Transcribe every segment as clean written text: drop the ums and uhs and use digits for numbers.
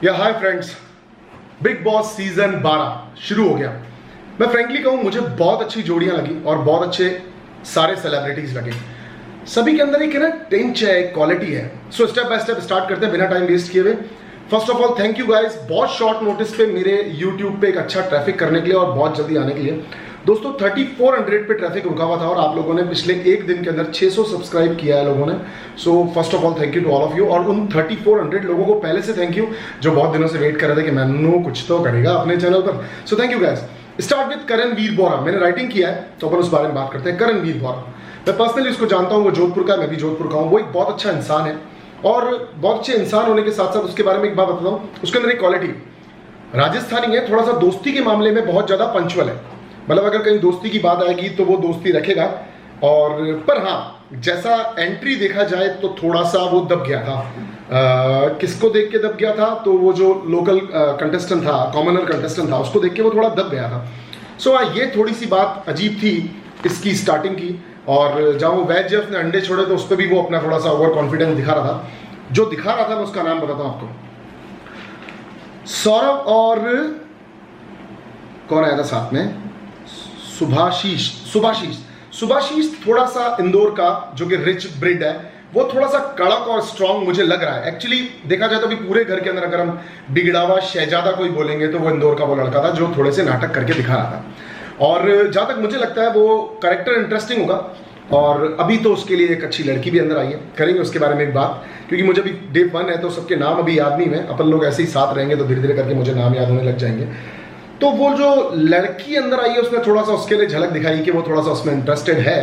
या hi friends, big boss season 12 शुरू हो गया। मैं फ्रेंकली कहूं, मुझे बहुत अच्छी जोड़ियां लगी और बहुत अच्छे सारे सेलिब्रिटीज लगे। सभी के अंदर एक है ना टेंच है, एक क्वालिटी है। So step by step start करते हैं बिना टाइम वेस्ट किए हुए। First of all thank you guys, बहुत शॉर्ट नोटिस पे मेरे यूट्यूब पे एक अच्छा ट्रैफिक करने के लिए और बहुत जल्दी आने के लिए। दोस्तों 3400 पे ट्रैफिक रुका हुआ था और आप लोगों ने पिछले एक दिन के अंदर 600 सब्सक्राइब किया है लोगों ने। So first of all thank you to all of you. और उन 3400 लोगों को पहले से थैंक यू जो बहुत दिनों से वेट कर रहे थे कि मैनू कुछ तो करेगा अपने चैनल पर। So thank you guys. Start with Karan Veer Bora. मैंने राइटिंग किया है तो अपन उस बारे में बात करते हैं। करण वीर बोरा, मैं पर्सनली उसको जानता हूँ, वो जोधपुर का, मैं भी जोधपुर का हूँ। वो एक बहुत अच्छा इंसान है और बहुत अच्छे इंसान होने के साथ साथ उसके बारे में एक बात बताता हूँ, उसके अंदर एक क्वालिटी राजस्थानी है, थोड़ा सा दोस्ती के मामले में बहुत ज्यादा पंचुअल है। मतलब अगर कहीं दोस्ती की बात आएगी तो वो दोस्ती रखेगा। और पर हाँ, जैसा एंट्री देखा जाए तो थोड़ा सा वो दब गया था। किसको देख के दब गया था? तो वो जो लोकल कंटेस्टेंट था, कॉमनर कंटेस्टेंट था, उसको देख के वो थोड़ा दब गया था। सो ये थोड़ी सी बात अजीब थी इसकी स्टार्टिंग की। और जहाँ वो वेज जेफ ने अंडे छोड़े तो उस पर भी वो अपना थोड़ा सा ओवर कॉन्फिडेंस दिखा रहा था। जो दिखा रहा था मैं उसका नाम बताता हूँ आपको। सौरभ और कौन आया था साथ में? सुभाशीष थोड़ा सा इंदौर का जो कि रिच ब्रिड है, वो थोड़ा सा कड़क और स्ट्रांग मुझे लग रहा है। एक्चुअली देखा जाए तो अभी पूरे घर के अंदर अगर हम बिगड़ा हुआ शहजादा कोई बोलेंगे तो वो इंदौर का वो लड़का था जो थोड़े से नाटक करके दिखा रहा था। और जहां तक मुझे लगता है वो कैरेक्टर इंटरेस्टिंग होगा। और अभी तो उसके लिए एक अच्छी लड़की भी अंदर आई है, करेंगे उसके बारे में एक बात, क्योंकि मुझे अभी डे 1 है तो सबके नाम अभी याद नहीं है। अपन लोग ऐसे ही साथ रहेंगे तो धीरे धीरे करके मुझे नाम याद होने लग जाएंगे। तो वो जो लड़की अंदर आई है उसने थोड़ा सा उसके लिए झलक दिखाई कि वो थोड़ा सा उसमें इंटरेस्टेड है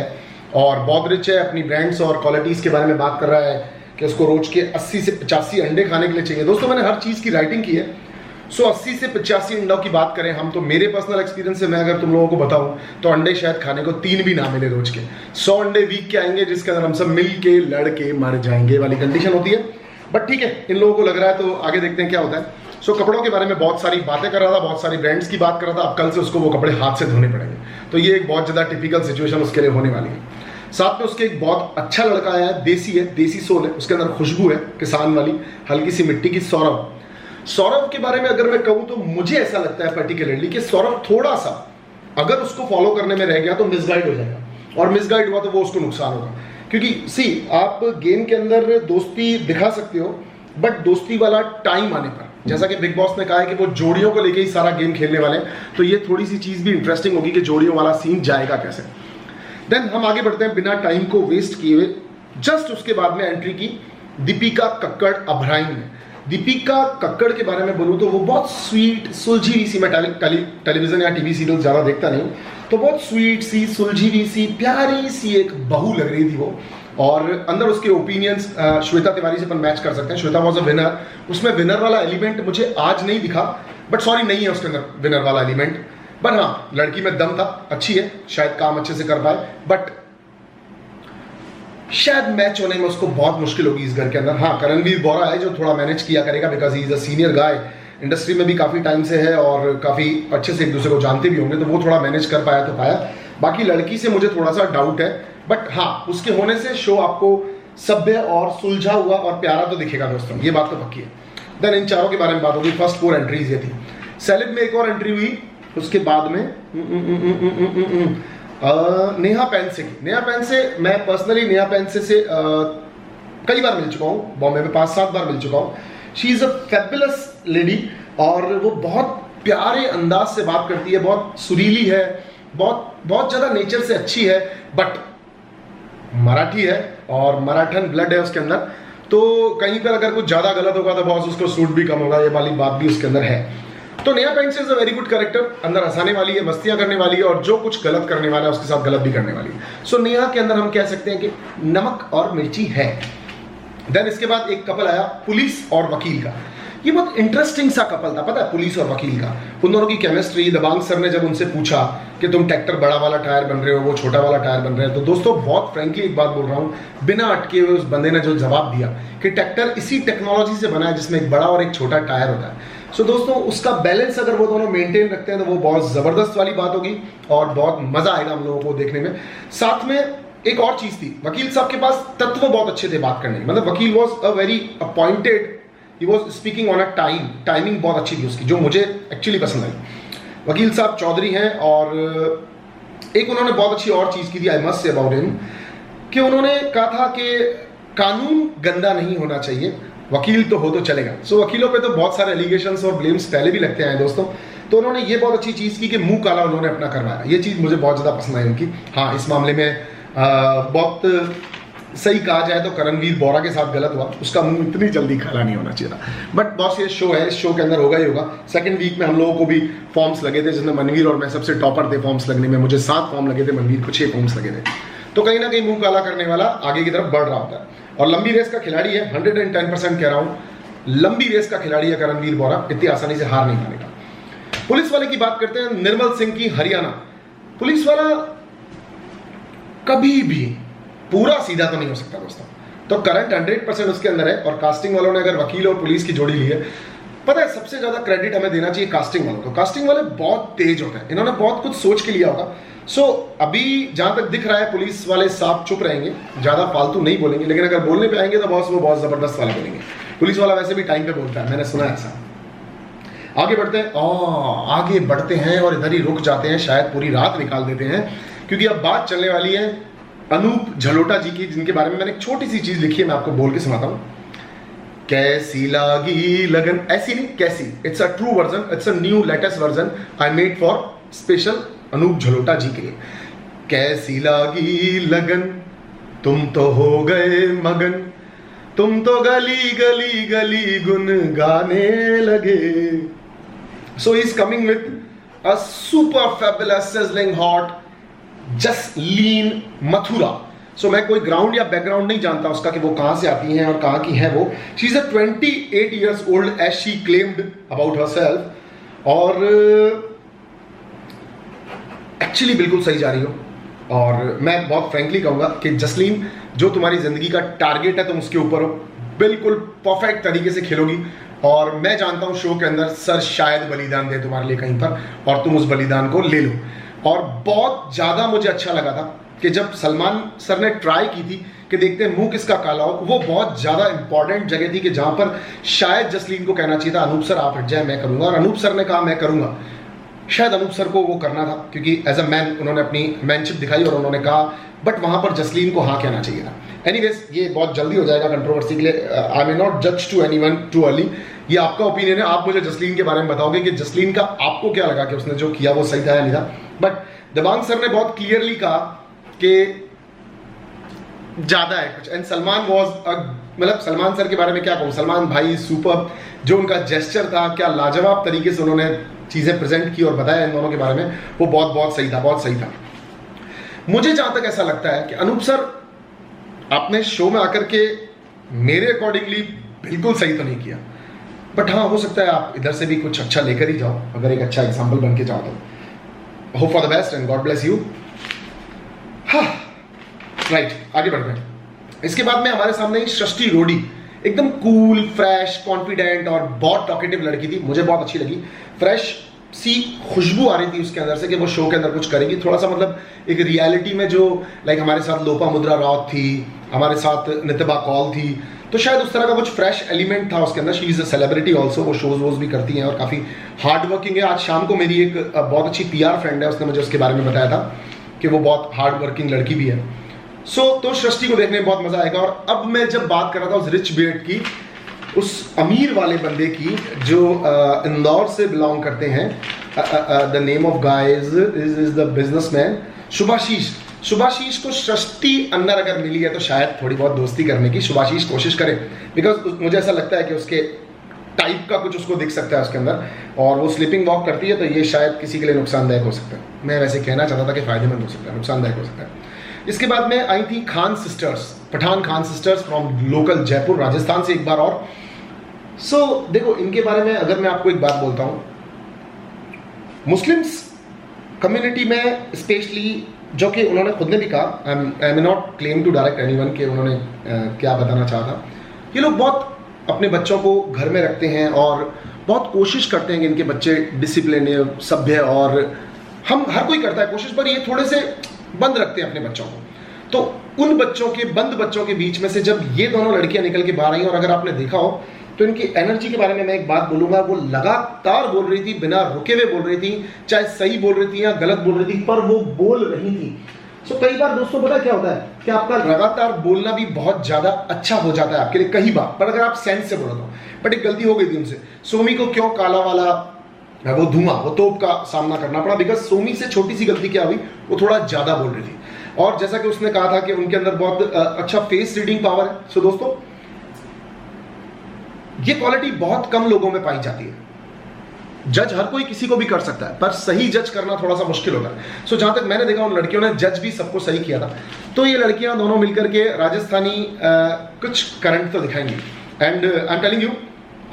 और बहुत रिच है। अपनी ब्रांड्स और क्वालिटीज़ के बारे में बात कर रहा है कि उसको रोज के 80 से 85 अंडे खाने के लिए चाहिए। दोस्तों मैंने हर चीज़ की राइटिंग की है। सो 80 से 85 अंडों की बात करें हम तो मेरे पर्सनल एक्सपीरियंस से मैं अगर तुम लोगों को बताऊं तो अंडे शायद खाने को 3 भी ना मिले रोज के। 100 अंडे वीक के आएंगे जिसके अंदर हम सब मिल के लड़के मर जाएंगे वाली कंडीशन होती है। बट ठीक है, इन लोगों को लग रहा है तो आगे देखते हैं क्या होता है। सो कपड़ों के बारे में बहुत सारी बातें कर रहा था, बहुत सारी ब्रांड्स की बात कर रहा था। अब कल से उसको वो कपड़े हाथ से धोने पड़ेंगे, तो ये एक बहुत ज़्यादा टिपिकल सिचुएशन उसके लिए होने वाली है। साथ में उसके एक बहुत अच्छा लड़का आया है, देसी है, देसी सोल है, उसके अंदर खुशबू है किसान वाली, हल्की सी मिट्टी की। सौरभ के बारे में अगर मैं कहूँ तो मुझे ऐसा लगता है पर्टिकुलरली कि सौरभ थोड़ा सा अगर उसको फॉलो करने में रह गया तो मिसगाइड हो जाएगा, और मिसगाइड हुआ तो वो उसको नुकसान होगा। क्योंकि सी, आप गेम के अंदर दोस्ती दिखा सकते हो बट दोस्ती वाला टाइम आने पर, जैसा कि बिग बॉस ने कहा है कि वो जोड़ियों को लेके ही सारा गेम खेलने वाले हैं, तो ये थोड़ी सी चीज भी इंटरेस्टिंग होगी कि जोड़ियों वाला सीन जाएगा कैसे। देन हम आगे बढ़ते हैं बिना टाइम को वेस्ट किए हुए। जस्ट उसके बाद में एंट्री की दीपिका कक्कड़ अब्राहिम ने। दीपिका कक्कड़ के बारे में बोलूँ तो वो बहुत स्वीट सुलझी हुई सी, मैं टेलीविजन या टीवी सीरियल ज़्यादा देखता नहीं, तो बहुत स्वीट सी, सुलझी हुई सी, प्यारी सी एक बहू लग रही थी वो। और अंदर उसके ओपिनियंस श्वेता तिवारी से अपन मैच कर सकते हैं। श्वेता वॉज अ विनर, उसमें विनर वाला एलिमेंट मुझे आज नहीं दिखा, बट सॉरी नहीं है उसके अंदर विनर वाला एलिमेंट। बट हाँ, लड़की में दम था, अच्छी है, शायद काम अच्छे से कर पाए, बट शायद मैच होने में उसको बहुत मुश्किल होगी इस घर के अंदर। हाँ, करणवीर बोरा है जो थोड़ा मैनेज किया करेगा, because he is a senior guy, industry में भी काफ़ी टाइम से है और काफ़ी अच्छे से एक दूसरे को जानते भी होंगे, तो वो थोड़ा मैनेज कर पाया तो पाया। बाकी लड़की से मुझे थोड़ा सा डाउट है, बट हाँ, उसके होने से शो आपको सभ्य और सुलझा हुआ और प्यारा तो दिखेगा दोस्तों, ये बात तो पक्की है। देन इन चारों के बारे में बात होगी। फर्स्ट 4 एंट्रीज ये थी। सेलिब में एक और एंट्री हुई उसके बाद में नेहा पेंसे की। नेहा पेंसे, मैं पर्सनली नेहा पेंसे से कई बार मिल चुका हूँ, बॉम्बे में 5-7 बार मिल चुका हूँ। She is a fabulous lady और वो बहुत प्यारे अंदाज से बात करती है, बहुत सुरीली है, बहुत ज़्यादा नेचर से अच्छी है, बट मराठी है और मराठन ब्लड है उसके अंदर, तो कहीं पर अगर कुछ ज़्यादा गलत होगा तो बॉस उसको सूट भी कम होगा, ये वाली बात भी उसके अंदर है। तो Neha Pendse is a very good character, अंदर हंसाने वाली है, मस्तियां करने वाली है और जो कुछ गलत करने वाला है उसके साथ गलत भी करने वाली है। सो नेहा के अंदर हम कह सकते हैं कि नमक और मिर्ची है। देन इसके बाद एक कपल आया पुलिस और वकील का। ये बहुत इंटरेस्टिंग सा कपल था, पता है, पुलिस और वकील का। उन दोनों की केमिस्ट्री, दबांग सर ने जब उनसे पूछा कि तुम ट्रैक्टर बड़ा वाला टायर बन रहे हो, वो छोटा वाला टायर बन रहे हो, तो दोस्तों बहुत फ्रेंकली एक बात बोल रहा हूँ, बिना अटके हुए उस बंदे ने जो जवाब दिया कि ट्रैक्टर इसी टेक्नोलॉजी से बना है जिसमें एक बड़ा और एक छोटा टायर होता है। सो दोस्तों उसका बैलेंस अगर वो दोनों मेंटेन रखते हैं तो वो बहुत जबरदस्त वाली बात होगी और बहुत मजा आएगा हम लोगों को देखने में। साथ में एक और चीज थी, वकील साहब के पास तत्व बहुत अच्छे थे बात करने, मतलब वकील was a very appointed he was speaking on a timing बहुत अच्छी थी उसकी, जो मुझे एक्चुअली पसंद आई। वकील साहब चौधरी हैं, और एक उन्होंने बहुत अच्छी और चीज़ की थी, I must say about him, कि उन्होंने कहा था कि कानून गंदा नहीं होना चाहिए, वकील तो हो तो चलेगा। सो वकीलों पे तो बहुत सारे एलिगेशंस और ब्लेम्स पहले भी लगते हैं दोस्तों, तो उन्होंने ये बहुत अच्छी चीज़ की कि मुंह काला उन्होंने अपना करवाया। ये चीज़ मुझे बहुत ज़्यादा पसंद आई उनकी। हाँ, इस मामले में बहुत सही कहा जाए तो करणवीर बोरा के साथ गलत हुआ, उसका मुंह इतनी जल्दी काला नहीं होना चाहिए था। बट बॉस, ये शो है, इस शो के अंदर होगा ही होगा। सेकंड वीक में हम लोगों को भी फॉर्म्स लगे थे, जिसमें मनवीर और मैं सबसे टॉपर थे फॉर्म्स लगने में। मुझे 7 फॉर्म लगे थे, मनवीर को 6 फॉर्म्स लगे थे। तो कहीं ना कहीं मुंह काला करने वाला आगे की तरफ बढ़ रहा होता है, और लंबी रेस का खिलाड़ी है, 110% कह रहा हूँ, लंबी रेस का खिलाड़ी है करणवीर बोरा, इतनी आसानी से हार नहीं मानेगा। पुलिस वाले की बात करते हैं, निर्मल सिंह की हरियाणा। पुलिस वाला कभी भी पूरा सीधा तो नहीं हो सकता दोस्तों, तो करंट 100% उसके अंदर है। और कास्टिंग वालों ने अगर वकील और पुलिस की जोड़ी ली है, पता है सबसे ज्यादा क्रेडिट हमें देना चाहिए कास्टिंग वालों को। कास्टिंग वाले बहुत तेज होते हैं, इन्होंने बहुत कुछ सोच के लिया होगा। सो अभी जहां तक दिख रहा है पुलिस वाले साफ चुप रहेंगे, ज्यादा फालतू नहीं बोलेंगे, लेकिन अगर बोलने पे आएंगे तो बॉस वो बहुत जबरदस्त वाले बोलेंगे। पुलिस वाला वैसे भी टाइम पे बोलता है, मैंने सुना है ऐसा। आगे बढ़ते हैं और इधर ही रुक जाते हैं, शायद पूरी रात निकाल देते हैं, क्योंकि अब बात चलने वाली है अनूप झलोटा जी की, जिनके बारे में मैंने एक छोटी सी चीज लिखी है, मैं आपको बोल के सुनाता हूं। कैसी लागी लगन, ऐसी नहीं कैसी, it's a true version, it's a new latest version I made for special Anoop Jalota ji के लिए। कैसी लागी लगन, तुम तो हो गए मगन, तुम तो गली गली गली गुन गाने लगे। So he is coming with a super fabulous sizzling hot Jasleen Matharu. So मैं कोई ग्राउंड या बैकग्राउंड नहीं जानता उसका कि वो कहां से आती हैं और कहां की है वो। She is a 28 years old as she claimed about herself, और एक्चुअली बिल्कुल सही जा रही हो। और मैं बहुत फ्रेंकली कहूंगा कि जसलीन, जो तुम्हारी जिंदगी का टारगेट है तुम उसके ऊपर हो, बिल्कुल परफेक्ट तरीके से खेलोगी। और मैं जानता हूं शो के अंदर सर शायद बलिदान दे तुम्हारे लिए कहीं पर, और तुम उस बलिदान को ले लो। और बहुत ज्यादा मुझे अच्छा लगा था कि जब सलमान सर ने ट्राई की थी कि देखते हैं मुंह किसका काला हो, वो बहुत ज्यादा इंपॉर्टेंट जगह थी कि जहां पर शायद जसलीन को कहना चाहिए था अनूप सर आप हट जाए, मैं करूंगा, और अनूप सर ने कहा मैं करूंगा। शायद अनूप सर को वो करना था, क्योंकि एज अ मैन उन्होंने अपनी मैनशिप दिखाई और उन्होंने कहा, बट वहां पर जसलीन को हाँ कहना चाहिए था। एनीवेज, ये बहुत जल्दी हो जाएगा कंट्रोवर्सी के लिए। आई मे नॉट जज टू एनीवन टू अर्ली, ये आपका ओपिनियन है, आप मुझे जसलीन के बारे में बताओगे कि जसलीन का आपको क्या लगा कि उसने जो किया वो सही था या नहीं था। बट दबांग सर ने बहुत क्लियरली कहा कि ज्यादा है कुछ। एंड सलमान वॉज, मतलब सलमान सर के बारे में क्या कहूँ, सलमान भाई सुपर, जो उनका जेस्चर था, क्या लाजवाब तरीके से उन्होंने चीजें प्रेजेंट की और बताया इन दोनों के बारे में, वो बहुत बहुत सही था, बहुत सही था। मुझे जहां तक ऐसा लगता है कि अनूप सर आपने शो में आकर के मेरे अकॉर्डिंगली बिल्कुल सही तो नहीं किया, बट हाँ हो सकता है आप इधर से भी कुछ अच्छा लेकर ही जाओ, अगर एक अच्छा एग्जाम्पल बन के जाओ तो। Hope for the best and God bless you. हाँ राइट, आगे बढ़ते हैं। इसके बाद में हमारे सामने सृष्टि रोडी, एकदम कूल, फ्रेश, कॉन्फिडेंट और बहुत टॉकेटिव लड़की थी, मुझे बहुत अच्छी लगी। फ्रेश सी खुशबू आ रही थी उसके अंदर से कि वो शो के अंदर कुछ करेगी, थोड़ा सा मतलब एक रियलिटी में जो लाइक हमारे साथ लोपा मुद्रा राउत थी, हमारे साथ नितिबा कौल थी, तो शायद उस तरह का कुछ फ्रेश एलिमेंट था उसके अंदर। She is a celebrity also, वो शोज वोज भी करती हैं और काफ़ी हार्ड वर्किंग है। आज शाम को मेरी एक बहुत अच्छी PR फ्रेंड है, उसने मुझे उसके बारे में बताया था कि वो बहुत हार्ड वर्किंग लड़की भी है। तो सृष्टि को देखने में बहुत मजा आएगा। और अब मैं जब बात कर रहा था उस रिच बियर्ड की, उस अमीर वाले बंदे की जो इंदौर से बिलोंग करते हैं, the name of guy is the businessman Shubhashish. Shubhashish को सृष्टि अंदर अगर मिली है तो शायद थोड़ी बहुत दोस्ती करने की शुभाशीष कोशिश करे, बिकॉज मुझे ऐसा लगता है कि उसके टाइप का कुछ उसको दिख सकता है उसके अंदर, और वो स्लीपिंग वॉक करती है, तो ये शायद किसी के लिए नुकसानदायक हो सकता है। मैं वैसे कहना चाहता था कि फायदेमंद हो सकता है, नुकसानदायक हो सकता है। इसके बाद में आई थी Khan sisters, Pathan Khan sisters from local Jaipur, Rajasthan से एक बार और। देखो इनके बारे में अगर मैं आपको एक बात बोलता हूँ, मुस्लिम्स कम्युनिटी में स्पेशली, जो कि उन्होंने खुद ने भी कहा, I may not claim to direct anyone कि उन्होंने क्या बताना चाहा था, ये लोग बहुत अपने बच्चों को घर में रखते हैं और बहुत कोशिश करते हैं कि इनके बच्चे डिसिप्लिन, सभ्य, और हम हर कोई करता है कोशिश, पर ये थोड़े से बंद रखते हैं अपने बच्चों को। तो उन बच्चों के, बंद बच्चों के बीच में से जब ये दोनों लड़कियां निकल के बाहर आई, और अगर आपने देखा हो तो इनकी एनर्जी के बारे में मैं एक बात बोलूंगा, वो लगातार बोल रही थी, बिना रुके हुए बोल रही थी, चाहे सही बोल रही थी या गलत बोल रही थी, पर वो बोल रही थी। कई बार दोस्तों पता क्या होता है कि आपका लगातार बोलना भी बहुत ज्यादा अच्छा हो जाता है आपके लिए कई बार, पर अगर आप सेंस से बोलो तो। बट एक गलती हो गई थी उनसे, सोमी को क्यों काला वाला वो धुआं, वो तोप का सामना करना पड़ा, बिकॉज सोमी से छोटी सी गलती क्या हुई, वो थोड़ा ज्यादा बोल रही थी। और जैसा कि उसने कहा था कि उनके अंदर बहुत अच्छा फेस रीडिंग पावर है। सो दोस्तों ये क्वालिटी बहुत कम लोगों में पाई जाती है। जज हर कोई किसी को भी कर सकता है, पर सही जज करना थोड़ा सा मुश्किल होता है। सो जहां तक मैंने देखा उन लड़कियों ने जज भी सबको सही किया था। तो ये लड़कियां दोनों मिलकर के राजस्थानी कुछ करंट तो दिखाएंगी। And I am telling you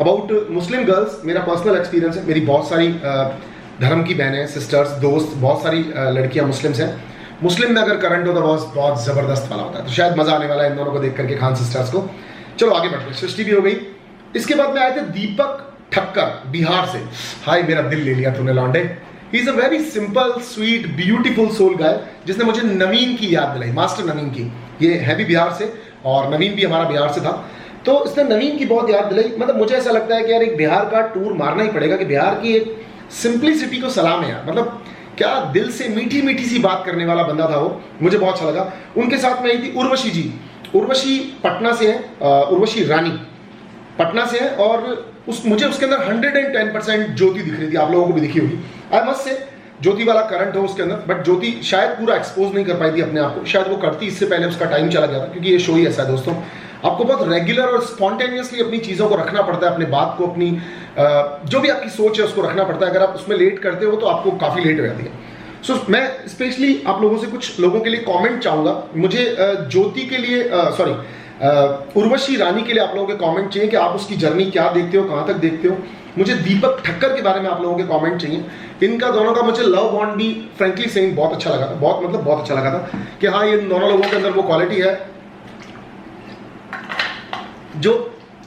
about Muslim girls, मेरा पर्सनल एक्सपीरियंस है। मेरी बहुत सारी धर्म की बहनें, सिस्टर्स, दोस्त, बहुत सारी लड़कियां मुस्लिम्स हैं। मुस्लिम में अगर करंट होता है बहुत जबरदस्त वाला होता है। तो शायद मजा आने वाला है इन दोनों को देख करके, खान सिस्टर्स को। चलो आगे बढ़ते हैं। सृष्टि भी हो गई। इसके बाद में आए थे दीपक ठक्कर बिहार से। हाय मेरा दिल ले लिया तूने लौंडे। He is a very simple sweet beautiful soul guy, जिसने मुझे नवीन की याद दिलाई, मास्टर नवीन की। ये है भी बिहार से और नवीन भी हमारा बिहार से था, तो इसने नवीन की बहुत याद दिलाई। मतलब मुझे ऐसा लगता है कि यार एक बिहार का टूर मारना ही पड़ेगा, कि बिहार की एक सिंप्लिसिटी को सलाम है यार। मतलब क्या दिल से मीठी मीठी सी बात करने वाला बंदा था वो, मुझे बहुत अच्छा लगा। उनके साथ में आई थी उर्वशी जी। उर्वशी पटना से है, उर्वशी रानी पटना से है, और मुझे उसके अंदर 110% ज्योति दिख रही थी। आप लोगों को भी दिखी होगी। आई मस्ट से ज्योति वाला करंट हो उसके अंदर, बट ज्योति शायद पूरा एक्सपोज नहीं कर पाई थी अपने आप को। शायद वो करती, इससे पहले उसका टाइम चला गया था, क्योंकि ये शो ही ऐसा है दोस्तों, आपको बहुत रेगुलर और स्पॉन्टेनियसली अपनी चीज़ों को रखना पड़ता है, अपने बात को, अपनी जो भी आपकी सोच है उसको रखना पड़ता है। अगर आप उसमें लेट करते हो तो आपको काफ़ी लेट हो जाती है। सो मैं स्पेशली आप लोगों से कुछ लोगों के लिए कॉमेंट चाहूँगा। मुझे ज्योति के लिए उर्वशी रानी के लिए आप लोगों के कमेंट चाहिए कि आप उसकी जर्नी क्या देखते हो, कहाँ तक देखते हो। मुझे दीपक ठक्कर के बारे में आप लोगों के कमेंट चाहिए। इनका दोनों का मुझे लव बॉन्ड भी फ्रेंकली सेइंग बहुत अच्छा लगा था, बहुत अच्छा लगा था कि हाँ ये दोनों लोगों के अंदर वो क्वालिटी है जो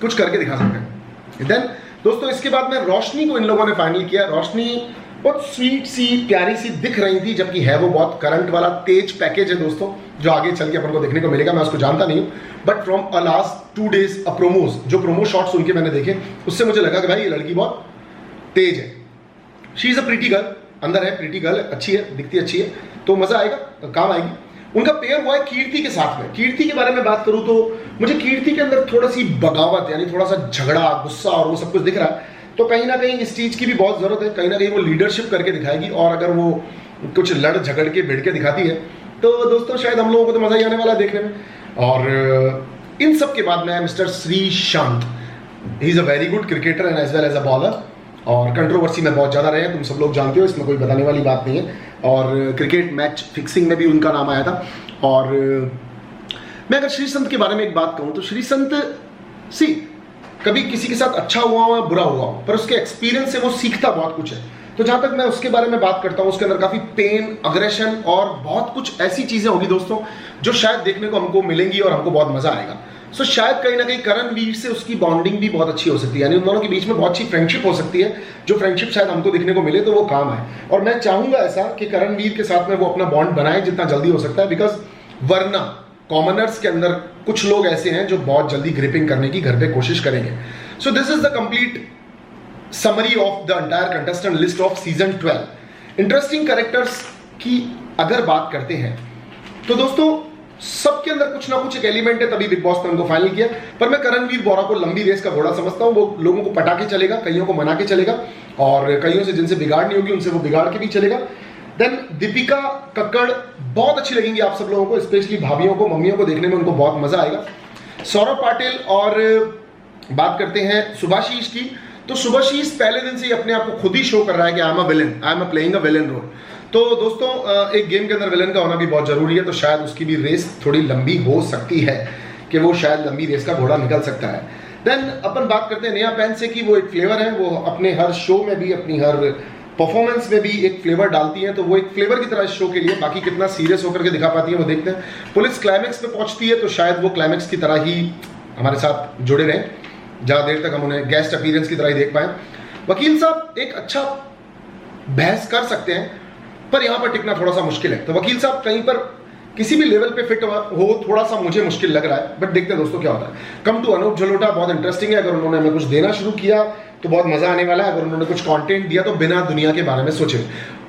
कुछ करके दिखा सकते हैं। देन दोस्तों इसके बाद में रोशनी को इन लोगों ने फाइनल किया। रोशनी बहुत स्वीट सी, प्यारी सी दिख रही थी, जबकि है वो बहुत करंट वाला तेज पैकेज है दोस्तों, जो आगे चल के अपन को देखने को मिलेगा। मैं उसको जानता नहीं हूँ, but from a last 2 days promos, जो प्रोमो शॉट्स उनके मैंने देखे, उससे मुझे लगा कि भाई ये लड़की बहुत तेज है। She is a pretty girl, अंदर है प्रीटी गर्ल, अच्छी है, दिखती अच्छी है, तो मजा आएगा, काम आएगी। उनका पेयर हुआ है कीर्ति के साथ में। कीर्ति के बारे में बात करूं तो मुझे कीर्ति के अंदर थोड़ा सी बगावत, यानी थोड़ा सा झगड़ा, गुस्सा और वो सब कुछ दिख रहा है। तो कहीं ना कहीं इस चीज की भी बहुत जरूरत है। कहीं ना कहीं वो लीडरशिप करके दिखाएगी, और अगर वो कुछ लड़ झगड़ के भिड़ के दिखाती है तो दोस्तों शायद हम लोगों को तो मजा ही आने वाला है देखने में। और इन सब के बाद में mister Sreesanth, he is a very good cricketer and as well as a bowler, और कंट्रोवर्सी में बहुत ज़्यादा रहे हैं, तुम सब लोग जानते हो, इसमें कोई बताने वाली बात नहीं है। और क्रिकेट मैच फिक्सिंग में भी उनका नाम आया था। और मैं अगर श्रीसंत के बारे में एक बात कहूँ तो श्रीसंत कभी किसी के साथ अच्छा हुआ हो या बुरा हुआ हो, पर उसके एक्सपीरियंस से वो सीखता बहुत कुछ है। तो जहां तक मैं उसके बारे में बात करता हूं, उसके अंदर काफी पेन, अग्रेशन और बहुत कुछ ऐसी चीजें होगी दोस्तों जो शायद देखने को हमको मिलेंगी और हमको बहुत मजा आएगा। सो शायद कहीं ना कहीं करण वीर से उसकी बॉन्डिंग भी बहुत अच्छी हो सकती है, यानी उन दोनों के बीच में बहुत अच्छी फ्रेंडशिप हो सकती है, जो फ्रेंडशिप शायद हमको देखने को मिले तो वो काम है। और मैं चाहूंगा ऐसा कि करण वीर के साथ में वो अपना बॉन्ड बनाए जितना जल्दी हो सकता है, बिकॉज वरना कॉमनर्स के अंदर कुछ लोग ऐसे हैं जो बहुत जल्दी ग्रिपिंग करने की घर पे कोशिश करेंगे। So this is the complete summary of the entire contestant list off season 12। Interesting characters की अगर बात करते हैं तो दोस्तों सबके अंदर कुछ ना कुछ एक एलिमेंट है, तभी बिग बॉस ने उनको फाइनल किया। पर मैं करणवीर बोरा को लंबी रेस का घोड़ा समझता हूं। वो लोगों को पटा के चलेगा, कईयों को मना के चलेगा, और कईयों से जिनसे बिगाड़ नहीं होगी उनसे वो बिगाड़ के भी चलेगा। देन दीपिका कक्कड़ बहुत अच्छी लगेंगी आप सब लोगों को, स्पेशली भाभियों को, मम्मियों को देखने में उनको बहुत मजा आएगा। सौरभ पाटिल, और बात करते हैं सुभाशीष की, तो सुभाशीष पहले दिन से ही अपने आप को खुद ही शो कर रहा है कि I am a villain, I am playing a villain role. तो दोस्तों एक गेम के अंदर विलन का होना भी बहुत जरूरी है, तो शायद उसकी भी रेस थोड़ी लंबी हो सकती है, कि वो शायद लंबी रेस का घोड़ा निकल सकता है। देन अपन बात करते हैं नेहा पैन से कि वो एक फ्लेवर है, वो अपने हर शो में भी, अपनी हर परफॉर्मेंस में भी एक फ्लेवर डालती है, तो वो एक फ्लेवर की तरह इस शो के लिए, बाकी कितना सीरियस होकर के दिखा पाती है वो देखते हैं। पुलिस क्लाइमेक्स पे पहुंचती है तो शायद वो क्लाइमेक्स की तरह ही हमारे साथ जुड़े रहें, ज़्यादा देर तक हम उन्हें गेस्ट अपीयरेंस की तरह ही देख पाएं। वकील साहब एक अच्छा बहस कर सकते हैं, पर यहाँ पर टिकना थोड़ा सा मुश्किल है। तो वकील साहब कहीं पर किसी भी लेवल पे फिट हो थोड़ा सा मुझे मुश्किल लग रहा है, बट देखते हैं दोस्तों क्या होता है। कम टू अनूप जलोटा, बहुत इंटरेस्टिंग है। अगर उन्होंने हमें कुछ देना शुरू किया तो बहुत मजा आने वाला है। अगर उन्होंने कुछ कंटेंट दिया तो बिना दुनिया के बारे में सोचे,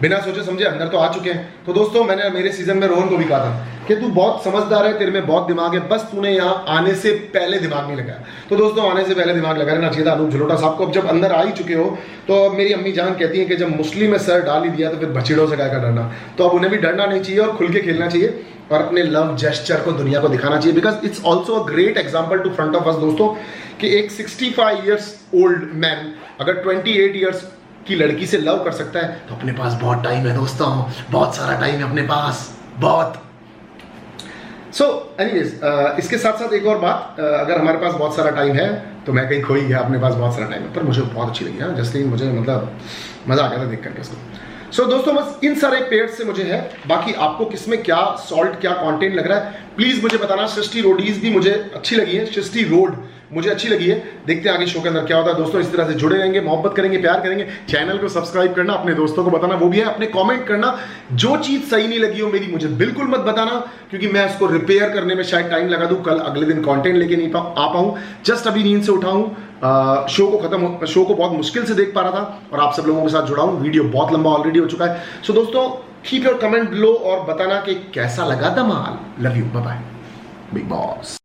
बिना सोचे समझे अंदर तो आ चुके हैं। तो दोस्तों मैंने मेरे सीजन में रोहन को भी कहा था कि तू बहुत समझदार है, तेरे में बहुत दिमाग है, बस तूने यहाँ आने से पहले दिमाग नहीं लगाया। तो दोस्तों आने से पहले दिमाग लगा लेना चाहिए था अनूप जलोटा साहब को। अब जब अंदर आ ही चुके हो तो मेरी अम्मी जान कहती है कि जब मुस्लिम में सर डाल ही दिया तो फिर बछड़ों से क्या डरना। तो अब उन्हें भी डरना नहीं चाहिए और खुल के खेलना चाहिए और अपने लव जेस्चर को दुनिया को दिखाना चाहिए, because it's also a great example to front of us दोस्तों कि एक 65 ईयर्स ओल्ड मैन अगर 28 ईयर्स की लड़की से लव कर सकता है तो अपने पास बहुत टाइम है दोस्तों, बहुत सारा टाइम है अपने पास, बहुत। सो एनीवेज इसके साथ साथ एक और बात, अगर हमारे पास बहुत सारा टाइम है तो मैं कहीं खो ही गया, अपने पास बहुत सारा टाइम है, पर मुझे बहुत अच्छी लगी है जस्टिन, मुझे मतलब मजा आ गया था देख करके उसको। सो दोस्तों बस इन सारे पेयर्स से मुझे है, बाकी आपको किसमें क्या सॉल्ट क्या कंटेंट लग रहा है प्लीज मुझे बताना। सृष्टि रोडीज भी मुझे अच्छी लगी है, सृष्टि रोड मुझे अच्छी लगी है। देखते हैं आगे शो के अंदर क्या होता है दोस्तों। इस तरह से जुड़े रहेंगे, मोहब्बत करेंगे, प्यार करेंगे। चैनल को सब्सक्राइब करना, अपने दोस्तों को बताना, वो भी है अपने कमेंट करना। जो चीज सही नहीं लगी हो मेरी मुझे बिल्कुल मत बताना, क्योंकि मैं उसको रिपेयर करने में शायद टाइम लगा दूं, कल अगले दिन कंटेंट लेके नहीं आ पाऊं। जस्ट अभी नींद से उठा हूं, शो को बहुत मुश्किल से देख पा रहा था और आप सब लोगों के साथ जुड़ा हूं। वीडियो बहुत लंबा ऑलरेडी हो चुका है। सो दोस्तों कीप योर कमेंट बिलो और बताना कि कैसा लगा धमाल। Love you, bye bye, Bigg boss.